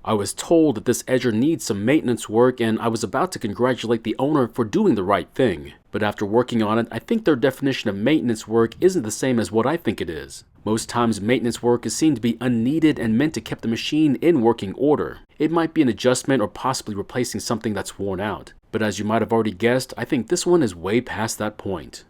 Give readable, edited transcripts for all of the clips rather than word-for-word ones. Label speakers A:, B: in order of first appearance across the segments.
A: I was told that this edger needs some maintenance work, and I was about to congratulate the owner for doing the right thing. But after working on it, I think their definition of maintenance work isn't the same as what I think it is. Most times maintenance work is seen to be unneeded and meant to keep the machine in working order. It might be an adjustment or possibly replacing something that's worn out. But as you might have already guessed, I think this one is way past that point.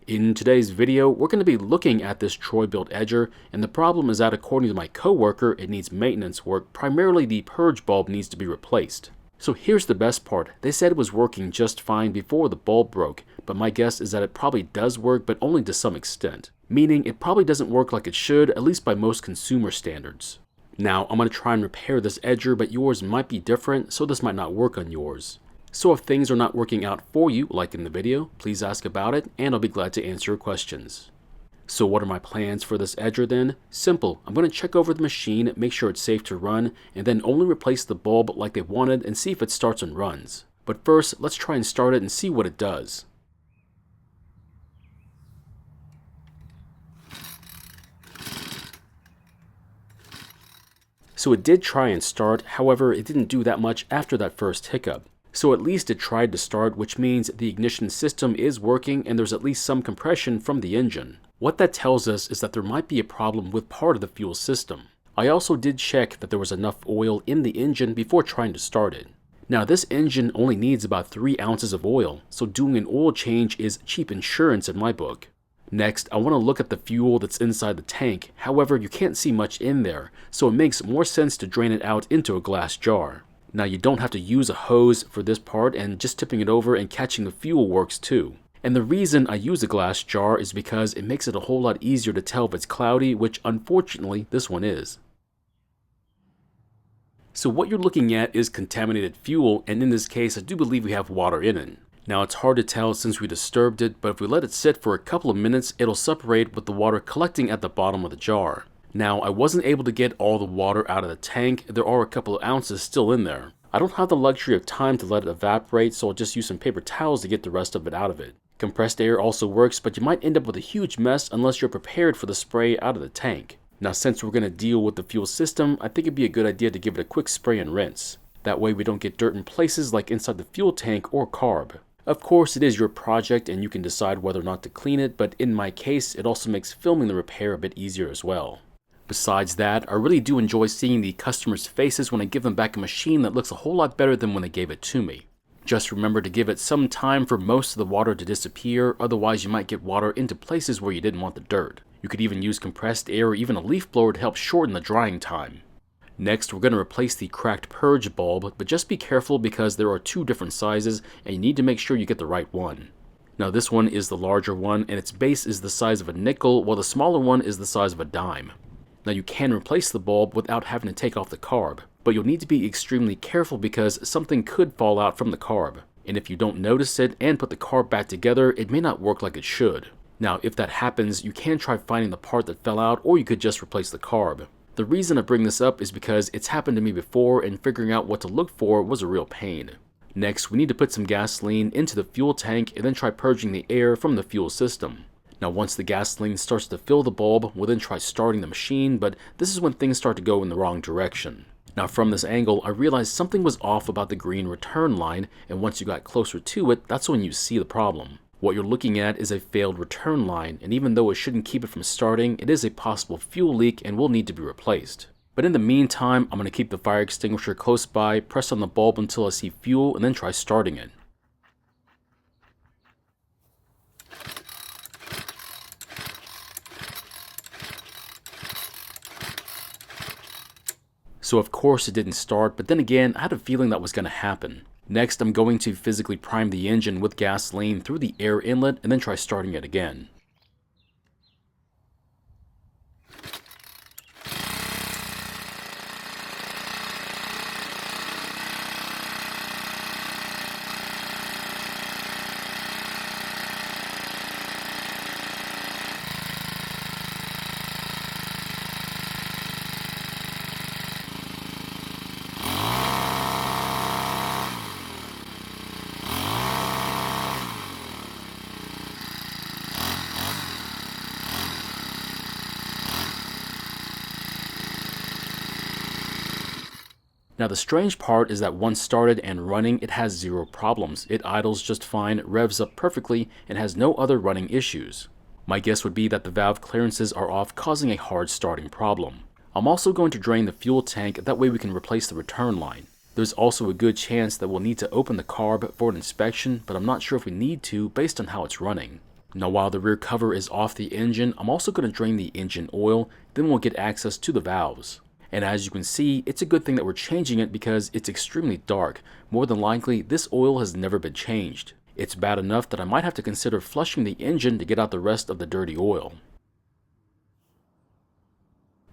A: In today's video, we're going to be looking at this Troy-Bilt edger, and the problem is that according to my coworker, it needs maintenance work. Primarily the purge bulb needs to be replaced. So here's the best part. They said it was working just fine before the bulb broke, but my guess is that it probably does work, but only to some extent. Meaning it probably doesn't work like it should, at least by most consumer standards. Now, I'm going to try and repair this edger, but yours might be different, so this might not work on yours. So if things are not working out for you, like in the video, please ask about it, and I'll be glad to answer your questions. So what are my plans for this edger then? Simple. I'm going to check over the machine, make sure it's safe to run, and then only replace the bulb like they wanted and see if it starts and runs. But first, let's try and start it and see what it does. So it did try and start, however, it didn't do that much after that first hiccup. So at least it tried to start, which means the ignition system is working and there's at least some compression from the engine. What that tells us is that there might be a problem with part of the fuel system. I also did check that there was enough oil in the engine before trying to start it. Now this engine only needs about 3 ounces of oil, so doing an oil change is cheap insurance in my book. Next, I want to look at the fuel that's inside the tank. However, you can't see much in there, so it makes more sense to drain it out into a glass jar. Now you don't have to use a hose for this part, and just tipping it over and catching the fuel works too. And the reason I use a glass jar is because it makes it a whole lot easier to tell if it's cloudy, which unfortunately this one is. So what you're looking at is contaminated fuel, and in this case I do believe we have water in it. Now it's hard to tell since we disturbed it, but if we let it sit for a couple of minutes, it'll separate with the water collecting at the bottom of the jar. Now, I wasn't able to get all the water out of the tank. There are a couple of ounces still in there. I don't have the luxury of time to let it evaporate, so I'll just use some paper towels to get the rest of it out of it. Compressed air also works, but you might end up with a huge mess unless you're prepared for the spray out of the tank. Now, since we're going to deal with the fuel system, I think it'd be a good idea to give it a quick spray and rinse. That way we don't get dirt in places like inside the fuel tank or carb. Of course, it is your project and you can decide whether or not to clean it, but in my case, it also makes filming the repair a bit easier as well. Besides that, I really do enjoy seeing the customers' faces when I give them back a machine that looks a whole lot better than when they gave it to me. Just remember to give it some time for most of the water to disappear, otherwise you might get water into places where you didn't want the dirt. You could even use compressed air or even a leaf blower to help shorten the drying time. Next, we're going to replace the cracked purge bulb, but just be careful because there are 2 different sizes and you need to make sure you get the right one. Now this one is the larger one and its base is the size of a nickel, while the smaller one is the size of a dime. Now you can replace the bulb without having to take off the carb, but you'll need to be extremely careful because something could fall out from the carb. And if you don't notice it and put the carb back together, it may not work like it should. Now if that happens, you can try finding the part that fell out, or you could just replace the carb. The reason I bring this up is because it's happened to me before and figuring out what to look for was a real pain. Next, we need to put some gasoline into the fuel tank and then try purging the air from the fuel system. Now once the gasoline starts to fill the bulb, we'll then try starting the machine, but this is when things start to go in the wrong direction. Now from this angle, I realized something was off about the green return line, and once you got closer to it, that's when you see the problem. What you're looking at is a failed return line, and even though it shouldn't keep it from starting, it is a possible fuel leak and will need to be replaced. But in the meantime, I'm going to keep the fire extinguisher close by, press on the bulb until I see fuel, and then try starting it. So of course it didn't start, but then again, I had a feeling that was going to happen. Next, I'm going to physically prime the engine with gasoline through the air inlet and then try starting it again. Now the strange part is that once started and running, it has zero problems. It idles just fine, revs up perfectly, and has no other running issues. My guess would be that the valve clearances are off, causing a hard starting problem. I'm also going to drain the fuel tank, that way we can replace the return line. There's also a good chance that we'll need to open the carb for an inspection, but I'm not sure if we need to based on how it's running. Now while the rear cover is off the engine, I'm also going to drain the engine oil, then we'll get access to the valves. And as you can see, it's a good thing that we're changing it because it's extremely dark. More than likely, this oil has never been changed. It's bad enough that I might have to consider flushing the engine to get out the rest of the dirty oil.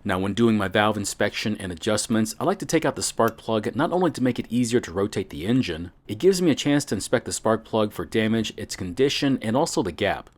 A: Now when doing my valve inspection and adjustments, I like to take out the spark plug not only to make it easier to rotate the engine, it gives me a chance to inspect the spark plug for damage, its condition, and also the gap.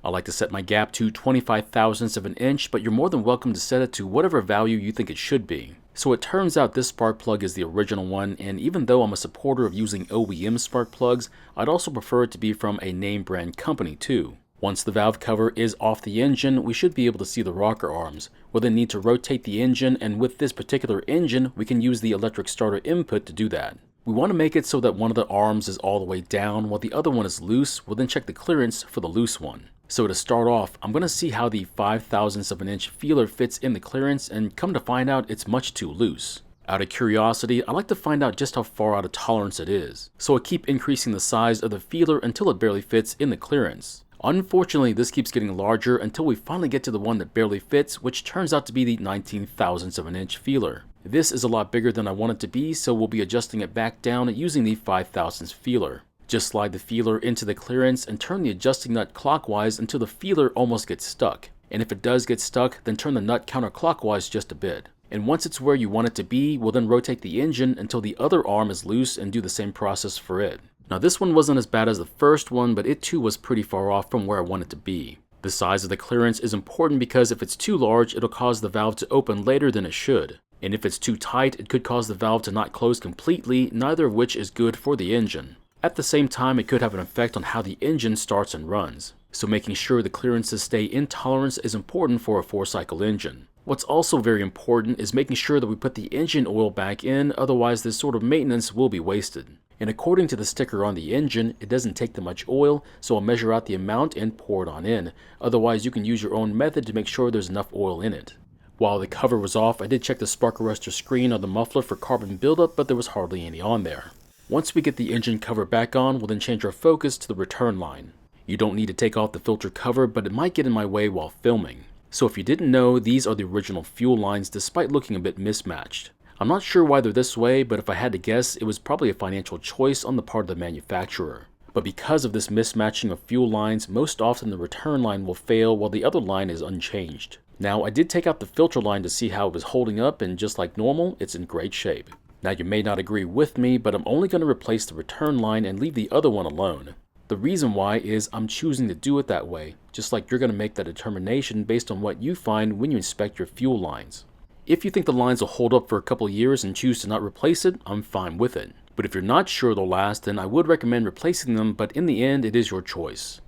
A: I like to set my gap to 25 thousandths of an inch, but you're more than welcome to set it to whatever value you think it should be. So it turns out this spark plug is the original one, and even though I'm a supporter of using OEM spark plugs, I'd also prefer it to be from a name brand company too. Once the valve cover is off the engine, we should be able to see the rocker arms. We'll then need to rotate the engine, and with this particular engine, we can use the electric starter input to do that. We want to make it so that one of the arms is all the way down while the other one is loose. We'll then check the clearance for the loose one. So to start off, I'm going to see how the 5 thousandths of an inch feeler fits in the clearance, and come to find out it's much too loose. Out of curiosity, I like to find out just how far out of tolerance it is. So I keep increasing the size of the feeler until it barely fits in the clearance. Unfortunately, this keeps getting larger until we finally get to the one that barely fits, which turns out to be the 19 thousandths of an inch feeler. This is a lot bigger than I want it to be, so we'll be adjusting it back down using the 5 thousandths feeler. Just slide the feeler into the clearance and turn the adjusting nut clockwise until the feeler almost gets stuck. And if it does get stuck, then turn the nut counterclockwise just a bit. And once it's where you want it to be, we'll then rotate the engine until the other arm is loose and do the same process for it. Now this one wasn't as bad as the first one, but it too was pretty far off from where I want it to be. The size of the clearance is important because if it's too large, it'll cause the valve to open later than it should. And if it's too tight, it could cause the valve to not close completely, neither of which is good for the engine. At the same time, it could have an effect on how the engine starts and runs. So making sure the clearances stay in tolerance is important for a 4-cycle engine. What's also very important is making sure that we put the engine oil back in, otherwise this sort of maintenance will be wasted. And according to the sticker on the engine, it doesn't take that much oil, so I'll measure out the amount and pour it on in. Otherwise you can use your own method to make sure there's enough oil in it. While the cover was off, I did check the spark arrestor screen on the muffler for carbon buildup, but there was hardly any on there. Once we get the engine cover back on, we'll then change our focus to the return line. You don't need to take off the filter cover, but it might get in my way while filming. So if you didn't know, these are the original fuel lines despite looking a bit mismatched. I'm not sure why they're this way, but if I had to guess, it was probably a financial choice on the part of the manufacturer. But because of this mismatching of fuel lines, most often the return line will fail while the other line is unchanged. Now I did take out the filter line to see how it was holding up, and just like normal, it's in great shape. Now you may not agree with me, but I'm only going to replace the return line and leave the other one alone. The reason why is I'm choosing to do it that way, just like you're going to make that determination based on what you find when you inspect your fuel lines. If you think the lines will hold up for a couple years and choose to not replace it, I'm fine with it. But if you're not sure they'll last, then I would recommend replacing them, but in the end, it is your choice.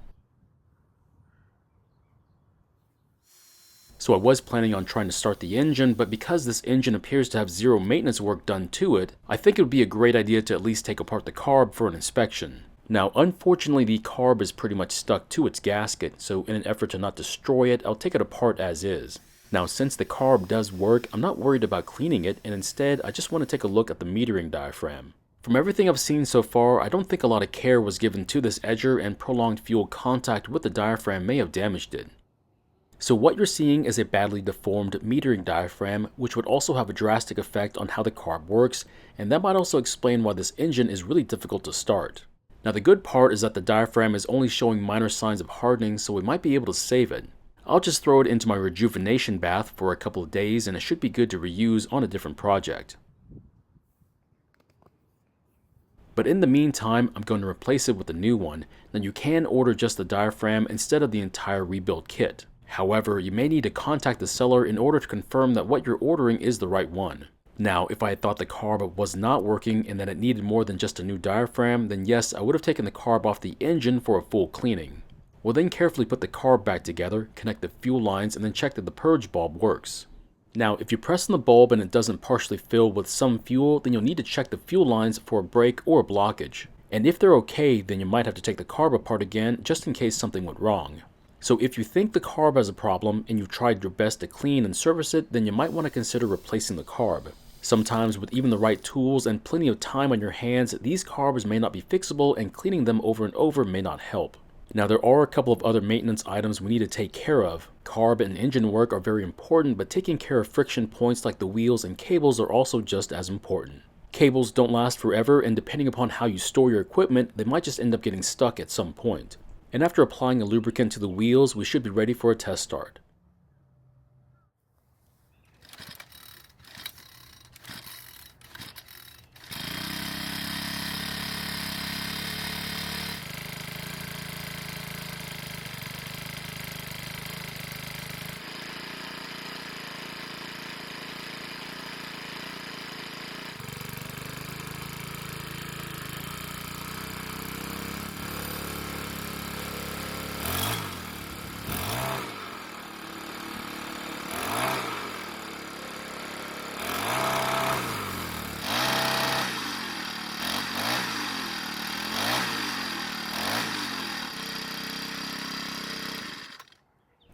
A: So I was planning on trying to start the engine, but because this engine appears to have zero maintenance work done to it, I think it would be a great idea to at least take apart the carb for an inspection. Now, unfortunately, the carb is pretty much stuck to its gasket, so in an effort to not destroy it, I'll take it apart as is. Now, since the carb does work, I'm not worried about cleaning it, and instead, I just want to take a look at the metering diaphragm. From everything I've seen so far, I don't think a lot of care was given to this edger, and prolonged fuel contact with the diaphragm may have damaged it. So what you're seeing is a badly deformed metering diaphragm, which would also have a drastic effect on how the carb works, and that might also explain why this engine is really difficult to start. Now the good part is that the diaphragm is only showing minor signs of hardening, so we might be able to save it. I'll just throw it into my rejuvenation bath for a couple of days, and it should be good to reuse on a different project. But in the meantime, I'm going to replace it with a new one. Now you can order just the diaphragm instead of the entire rebuild kit. However, you may need to contact the seller in order to confirm that what you're ordering is the right one. Now, if I had thought the carb was not working and that it needed more than just a new diaphragm, then yes, I would have taken the carb off the engine for a full cleaning. We'll then carefully put the carb back together, connect the fuel lines, and then check that the purge bulb works. Now, if you press on the bulb and it doesn't partially fill with some fuel, then you'll need to check the fuel lines for a break or a blockage. And if they're okay, then you might have to take the carb apart again just in case something went wrong. So if you think the carb has a problem and you've tried your best to clean and service it, then you might want to consider replacing the carb. Sometimes with even the right tools and plenty of time on your hands, these carbs may not be fixable and cleaning them over and over may not help. Now there are a couple of other maintenance items we need to take care of. Carb and engine work are very important, but taking care of friction points like the wheels and cables are also just as important. Cables don't last forever, and depending upon how you store your equipment, they might just end up getting stuck at some point. And after applying a lubricant to the wheels, we should be ready for a test start.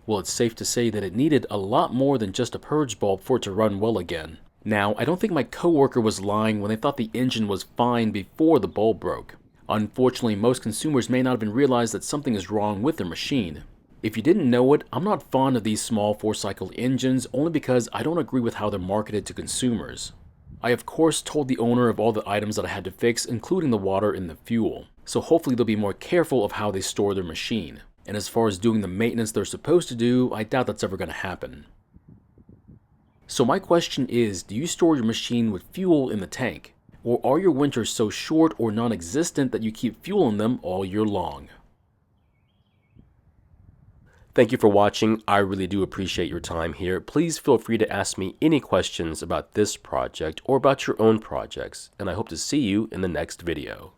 A: Well, it's safe to say that it needed a lot more than just a purge bulb for it to run well again. Now, I don't think my coworker was lying when they thought the engine was fine before the bulb broke. Unfortunately, most consumers may not even realize that something is wrong with their machine. If you didn't know it, I'm not fond of these small 4-cycle engines only because I don't agree with how they're marketed to consumers. I of course told the owner of all the items that I had to fix, including the water and the fuel, so hopefully they'll be more careful of how they store their machine. And as far as doing the maintenance they're supposed to do, I doubt that's ever going to happen. So my question is, do you store your machine with fuel in the tank? Or are your winters so short or non-existent that you keep fuel in them all year long? Thank you for watching. I really do appreciate your time here. Please feel free to ask me any questions about this project or about your own projects, and I hope to see you in the next video.